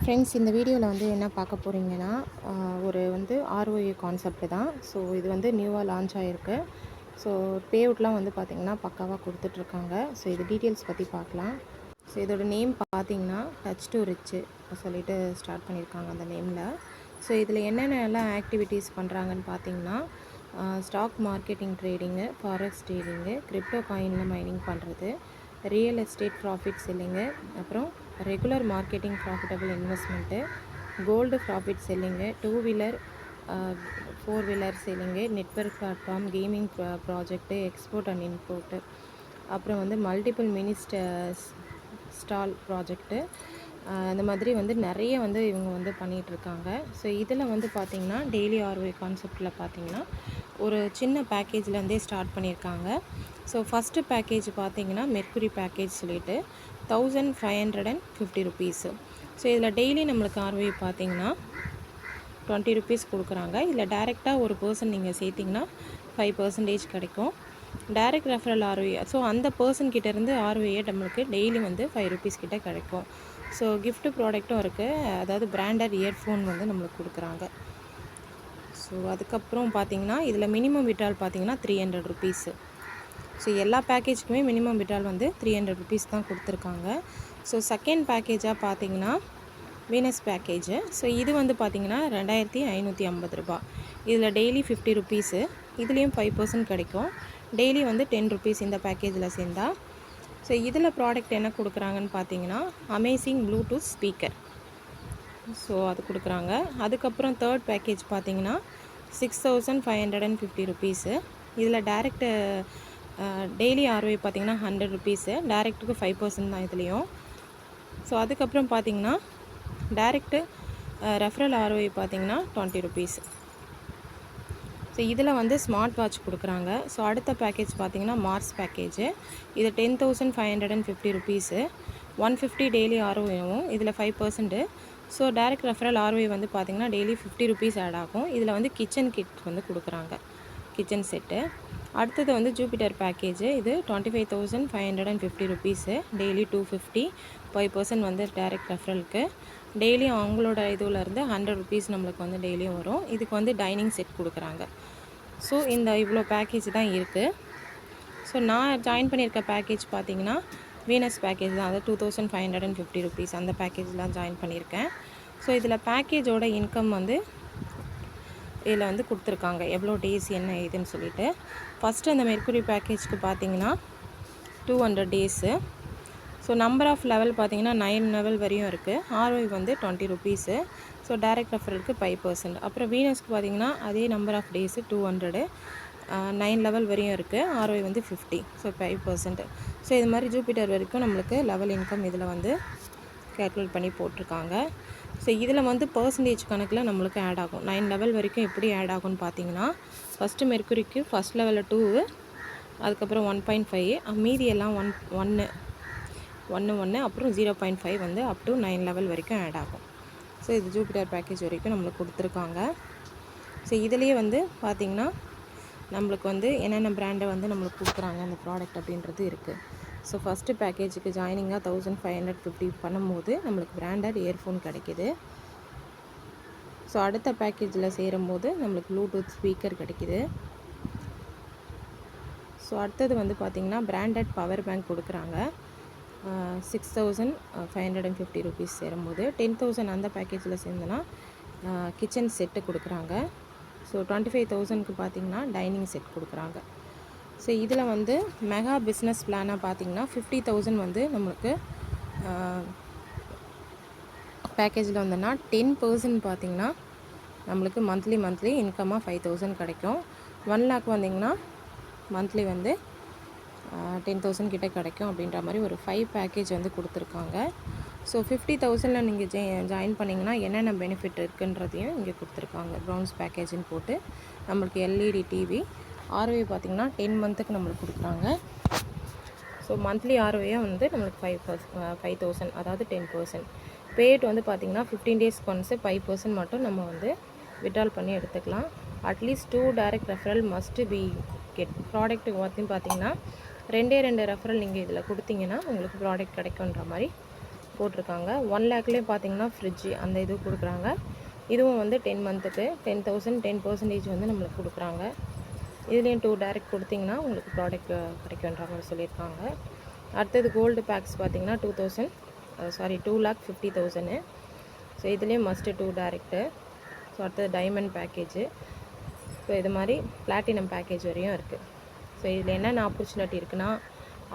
Friends, இந்த வீடியோவில் வந்து என்ன பார்க்க போகிறீங்கன்னா, ஒரு வந்து ஆர்ஓஏ கான்செப்ட் தான். ஸோ இது வந்து நியூவாக லான்ச் ஆகிருக்கு. ஸோ பே அவுட்லாம் வந்து பார்த்திங்கன்னா பக்காவாக கொடுத்துட்ருக்காங்க. ஸோ இது டீட்டெயில்ஸ் பற்றி பார்க்கலாம். ஸோ இதோட நேம் பார்த்திங்கன்னா டச் டு ரிச்சு சொல்லிட்டு ஸ்டார்ட் பண்ணியிருக்காங்க அந்த நேமில். ஸோ இதில் என்னென்னலாம் ஆக்டிவிட்டீஸ் பண்ணுறாங்கன்னு பார்த்திங்கன்னா, stock marketing trading, forex trading, crypto காயினில் மைனிங் பண்ணுறது, ரியல் எஸ்டேட் ப்ராஃபிட் செல்லிங்கு, அப்புறம் regular marketing profitable investment, gold profit selling, two wheeler four wheeler selling, network platform, gaming project, export and import, அப்புறம் வந்து multiple mini stall project, அந்த மாதிரி வந்து நிறைய வந்து இவங்க வந்து பண்ணிகிட்ருக்காங்க. ஸோ இதில் வந்து பார்த்திங்கன்னா டெய்லி ஆர்ஓஏ கான்செப்டில் பார்த்திங்கன்னா ஒரு சின்ன பேக்கேஜ்லேருந்தே ஸ்டார்ட் பண்ணியிருக்காங்க. ஸோ ஃபஸ்ட்டு பேக்கேஜ் பார்த்திங்கன்னா மெர்க்குரி பேக்கேஜ் சொல்லிட்டு 1550 ருபீஸு. ஸோ இதில் டெய்லி நம்மளுக்கு ஆர்ஓஏ பார்த்திங்கன்னா 20 ருபீஸ் கொடுக்குறாங்க. இதில் டேரெக்டாக ஒரு பர்சன் நீங்கள் சேர்த்திங்கன்னா 5% கிடைக்கும். டைரக்ட் ரெஃபரல் ஆர்ஓஏ, ஸோ அந்த பர்சன் கிட்டேருந்து ஆர்ஓஏ நம்மளுக்கு டெய்லி வந்து 5 ருபீஸ் கிட்டே கிடைக்கும். ஸோ கிஃப்ட் ப்ராடக்ட்டும் இருக்குது, அதாவது பிராண்டட் இயர்ஃபோன் வந்து நம்மளுக்கு கொடுக்குறாங்க. ஸோ அதுக்கப்புறம் பார்த்திங்கன்னா இதில் மினிமம் விட்ரால் பார்த்திங்கன்னா 300 ருபீஸு. ஸோ எல்லா பேக்கேஜுக்குமே மினிமம் விட்ரால் வந்து 300 ருபீஸ் தான் கொடுத்துருக்காங்க. ஸோ செகண்ட் பேக்கேஜாக பார்த்திங்கன்னா வீனஸ் பேக்கேஜு. ஸோ இது வந்து பார்த்திங்கன்னா 2550 ரூபா. இதில் டெய்லி 50 ருபீஸு, இதுலேயும் 5% கிடைக்கும். டெய்லி வந்து 10 ருபீஸ் இந்த பேக்கேஜில் சேர்ந்தா. ஸோ இதில் ப்ராடக்ட் என்ன கொடுக்குறாங்கன்னு பார்த்தீங்கன்னா அமேசிங் ப்ளூடூத் ஸ்பீக்கர், ஸோ அது கொடுக்குறாங்க. அதுக்கப்புறம் தேர்ட் பேக்கேஜ் பார்த்திங்கன்னா 6550 ருபீஸு. இதில் டேரெக்டு டெய்லி ஆர்ஓஏ பார்த்திங்கன்னா 100 ருபீஸு, டேரெக்டுக்கு 5% தான் இதுலேயும். ஸோ அதுக்கப்புறம் பார்த்திங்கன்னா டேரெக்டு ரெஃபரல் ஆர்ஓஏ பார்த்திங்கன்னா 20 ருபீஸ். ஸோ இதில் வந்து ஸ்மார்ட் வாட்ச் கொடுக்குறாங்க. ஸோ அடுத்த பேக்கேஜ் பார்த்திங்கன்னா மார்ஸ் பேக்கேஜு. இது 10,550 ருபீஸு, 150 டெய்லி ஆர்ஓஏவும், இதில் 5%. ஸோ டேரெக்ட் ரெஃபரல் ஆர்ஓஏ வந்து பார்த்திங்கன்னா டெய்லி 50 ருபீஸ் ஆட் ஆகும். இதில் வந்து கிச்சன் கிட் வந்து கொடுக்குறாங்க, கிச்சன் செட்டு. அடுத்தது வந்து ஜூபிட்டர் பேக்கேஜு. இது 25,550 ருபீஸு, டெய்லி 250, 5% வந்து டேரெக்ட் ரெஃபரலுக்கு. டெய்லி அவங்களோட இதுலேருந்து 100 ருபீஸ் நம்மளுக்கு வந்து டெய்லியும் வரும். இதுக்கு வந்து டைனிங் செட் கொடுக்குறாங்க. ஸோ இந்த இவ்வளோ பேக்கேஜ் தான் இருக்குது. ஸோ நான் ஜாயின் பண்ணியிருக்க பேக்கேஜ் பார்த்திங்கன்னா வீனஸ் பேக்கேஜ் தான், அது 2550 ருபீஸ் அந்த பேக்கேஜ்லாம் ஜாயின் பண்ணியிருக்கேன். ஸோ இதில் பேக்கேஜோட இன்கம் வந்து இதில் வந்து கொடுத்துருக்காங்க, எவ்வளோ டேஸ் என்ன ஏதுன்னு சொல்லிட்டு. ஃபஸ்ட்டு அந்த மெர்க்குரி பேக்கேஜ்க்கு பார்த்திங்கன்னா 200 days. So number of level பார்த்திங்கன்னா 9 லெவல் வரையும் இருக்குது. ஆர்ஓஐ வந்து 20 ருபீஸு. So direct ரெஃபரலுக்கு 5%. அப்புறம் வீனஸ்க்கு பார்த்திங்கன்னா அதே நம்பர் ஆஃப் டேஸு 200, 9 லெவல் வரையும் இருக்குது. ஆர்ஓஐ வந்து 50, ஸோ 5%. ஸோ இது மாதிரி ஜூபிட்டர் வரைக்கும் நம்மளுக்கு லெவல் இன்கம் இதில் வந்து கேல்குலேட் பண்ணி போட்டிருக்காங்க. ஸோ இதில் வந்து பர்சன்டேஜ் கணக்கில் நம்மளுக்கு ஆட் ஆகும். 9 லெவல் வரைக்கும் எப்படி ஆட் ஆகும்னு பார்த்தீங்கன்னா, ஃபஸ்ட்டு மெர்க்குரிக்கு ஃபஸ்ட் லெவலில் 2, அதுக்கப்புறம் 1.5, மீதி எல்லாம் 1, அப்புறம் 0.5 வந்து அப் டு 9 லெவல் வரைக்கும் ஆட் ஆகும். ஸோ இது ஜூபிட்டர் பேக்கேஜ் வரைக்கும் நம்மளுக்கு கொடுத்துருக்காங்க. ஸோ இதுலேயே வந்து பார்த்திங்கன்னா நம்மளுக்கு வந்து என்னென்ன பிராண்டை வந்து நம்மளுக்கு கொடுக்குறாங்க அந்த ப்ராடக்ட் அப்படின்றது இருக்குது. ஸோ ஃபஸ்ட்டு பேக்கேஜுக்கு ஜாயினிங்காக 1550 பண்ணும்போது நம்மளுக்கு பிராண்டட் இயர்ஃபோன் கிடைக்கிது. ஸோ அடுத்த பேக்கேஜில் சேரும்போது நம்மளுக்கு ப்ளூடூத் ஸ்பீக்கர் கிடைக்கிது. ஸோ அடுத்தது வந்து பார்த்திங்கன்னா பிராண்டட் பவர் பேங்க் கொடுக்குறாங்க. 6550 ருபீஸ் சேரும்போது 10,000 அந்த பேக்கேஜில் சேர்ந்தனா கிச்சன் செட்டு கொடுக்குறாங்க. ஸோ 25,000க்கு பார்த்திங்கன்னா டைனிங் செட் கொடுக்குறாங்க. ஸோ இதில் வந்து மெகா பிஸ்னஸ் பிளானாக பார்த்திங்கன்னா 50,000 வந்து நம்மளுக்கு பேக்கேஜில் வந்தோன்னா 10% பார்த்திங்கன்னா நம்மளுக்கு மந்த்லி இன்கமாக 5,000 கிடைக்கும். 1 லேக் வந்திங்கன்னா மந்த்லி வந்து 10,000 கிட்டே கிடைக்கும் அப்படின்ற மாதிரி ஒரு 5 பேக்கேஜ் வந்து கொடுத்துருக்காங்க. ஸோ 50,000ல் நீங்கள் ஜாயின் பண்ணிங்கன்னா என்னென்ன பெனிஃபிட் இருக்குன்றதையும் இங்கே கொடுத்துருக்காங்க. ப்ரௌன்ஸ் பேக்கேஜின்னு போட்டு நம்மளுக்கு எல்இடி டிவி, ஆர்ஓஏ பார்த்திங்கன்னா 10 மந்த்துக்கு நம்மளுக்கு கொடுக்குறாங்க. ஸோ மந்த்லி ஆர்ஓஏ வந்து நம்மளுக்கு 5,000, அதாவது 10%. பேட் வந்து பார்த்திங்கன்னா 15 டேஸ்க்கு ஒன்ஸு 5% மட்டும் நம்ம வந்து விட்ரால் பண்ணி எடுத்துக்கலாம். At least 2 direct referral must be get. ப்ராடக்ட்டுக்கு பார்த்திங்கன்னா 2 ரெஃபரல் நீங்கள் இதில் கொடுத்தீங்கன்னா உங்களுக்கு ப்ராடக்ட் கிடைக்குன்ற மாதிரி போட்டிருக்காங்க. 1 லேக்லேயே பார்த்தீங்கன்னா ஃப்ரிட்ஜு அந்த இது கொடுக்குறாங்க. இதுவும் வந்து 10 மந்த்துக்கு 10,000 10% வந்து நம்மளுக்கு கொடுக்குறாங்க. இதுலேயும் 2 டைரக்ட் கொடுத்தீங்கன்னா உங்களுக்கு ப்ராடக்ட் கிடைக்குன்ற மாதிரி சொல்லியிருக்காங்க. அடுத்தது கோல்டு பேக்ஸ் பார்த்தீங்கன்னா 2,50,000. ஸோ இதுலேயும் மஸ்ட்டு 2 டைரக்ட்டு. ஸோ அடுத்தது டைமண்ட் பேக்கேஜு. ஸோ இது மாதிரி பிளாட்டினம் பேக்கேஜ் வரையும் இருக்குது. ஸோ இதில் என்னென்ன ஆப்பர்ச்சுனிட்டி இருக்குன்னா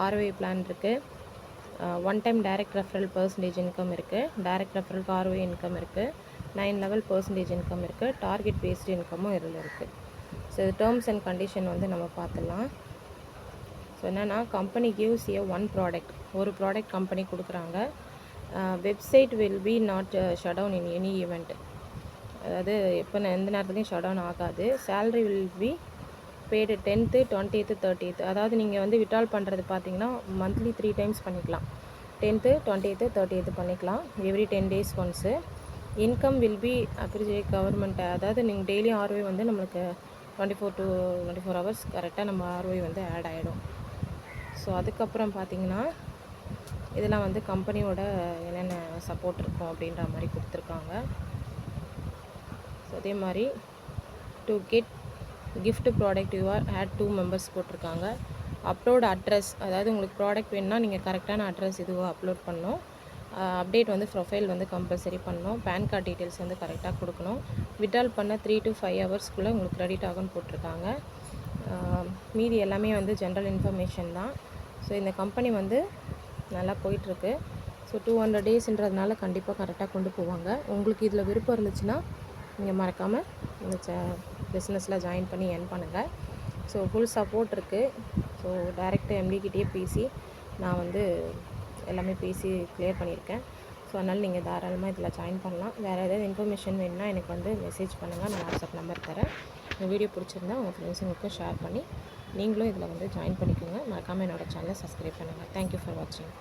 ஆர்ஓஐ பிளான் இருக்குது, one time direct referral % income இருக்குது, டைரக்ட் ரெஃபரலுக்கு ஆர்ஓஐ இன்கம் இருக்குது, 9 லெவல் % இன்கம் இருக்குது, டார்கெட் பேஸ்டு இன்கமும் இதில் இருக்குது. ஸோ இது டேர்ம்ஸ் அண்ட் கண்டிஷன் வந்து நம்ம பார்த்துடலாம். ஸோ என்னென்னா company gives a one product, ஒரு ப்ராடக்ட் கம்பெனி கொடுக்குறாங்க. Website will be not shut down in any event, அதாவது எப்போ எந்த நேரத்துலையும் ஷட் டவுன் ஆகாது. Salary will be paid 10th 20th 30th, அதாவது நீங்கள் வந்து விட்ரால் பண்ணுறது பார்த்தீங்கன்னா மந்த்லி 3 டைம்ஸ் பண்ணிக்கலாம். 10th 20th 30th பண்ணிக்கலாம், every 10 days once. Income will be appreciate government, அதாவது நீங்கள் டெய்லி ஆர்ஓஐ வந்து நம்மளுக்கு 24 to 24 hours கரெக்டாக நம்ம ஆர்ஓஐ வந்து ஆட் ஆகிடும். ஸோ அதுக்கப்புறம் பார்த்தீங்கன்னா இதெல்லாம் வந்து கம்பெனியோட என்னென்ன சப்போர்ட் இருக்கும் அப்படின்ற மாதிரி கொடுத்துருக்காங்க. ஸோ அதே மாதிரி to get gift product you are add 2 members போட்டிருக்காங்க. அப்லோட் அட்ரஸ், அதாவது உங்களுக்கு ப்ராடக்ட் வேணுன்னா நீங்கள் கரெக்டான அட்ரஸ் இதுவாக அப்லோட் பண்ணணும். அப்டேட் வந்து ப்ரொஃபைல் வந்து கம்பல்சரி பண்ணணும். பேன் கார்டு டீட்டெயில்ஸ் வந்து கரெக்டாக கொடுக்கணும். விட்ரால் பண்ண 3 to 5 ஹவர்ஸ்க்குள்ளே உங்களுக்கு கிரெடிட் ஆகும்னு போட்டிருக்காங்க. மீதி எல்லாமே வந்து ஜென்ரல் இன்ஃபர்மேஷன் தான். ஸோ இந்த கம்பெனி வந்து நல்லா போயிட்டுருக்கு. ஸோ 200 daysன்றதுனால கண்டிப்பாக கரெக்டாக கொண்டு போவாங்க. உங்களுக்கு இதில் விருப்பம் இருந்துச்சுன்னா நீங்கள் மறக்காமல் இந்த பிஸ்னஸில் ஜாயின் பண்ணி earn பண்ணுங்கள். ஸோ ஃபுல் சப்போர்ட் இருக்குது. ஸோ டைரெக்டாக எம்டிக்கிட்டே பேசி நான் வந்து எல்லாமே பேசி கிளியர் பண்ணியிருக்கேன். ஸோ அதனால் நீங்கள் தாராளமாக இதில் ஜாயின் பண்ணலாம். வேறு ஏதாவது இன்ஃபர்மேஷன் வேணுன்னா எனக்கு வந்து மெசேஜ் பண்ணுங்கள், நான் வாட்ஸ்அப் நம்பர் தரேன். இந்த வீடியோ பிடிச்சிருந்தா உங்கள் ஃப்ரெண்ட்ஸுங்களுக்கும் ஷேர் பண்ணி நீங்களும் இதில் வந்து ஜாயின் பண்ணிக்கோங்க. மறக்காமல் என்னோடய சேனலை சப்ஸ்கிரைப் பண்ணுங்கள். தேங்க்யூ ஃபார் வாட்சிங்.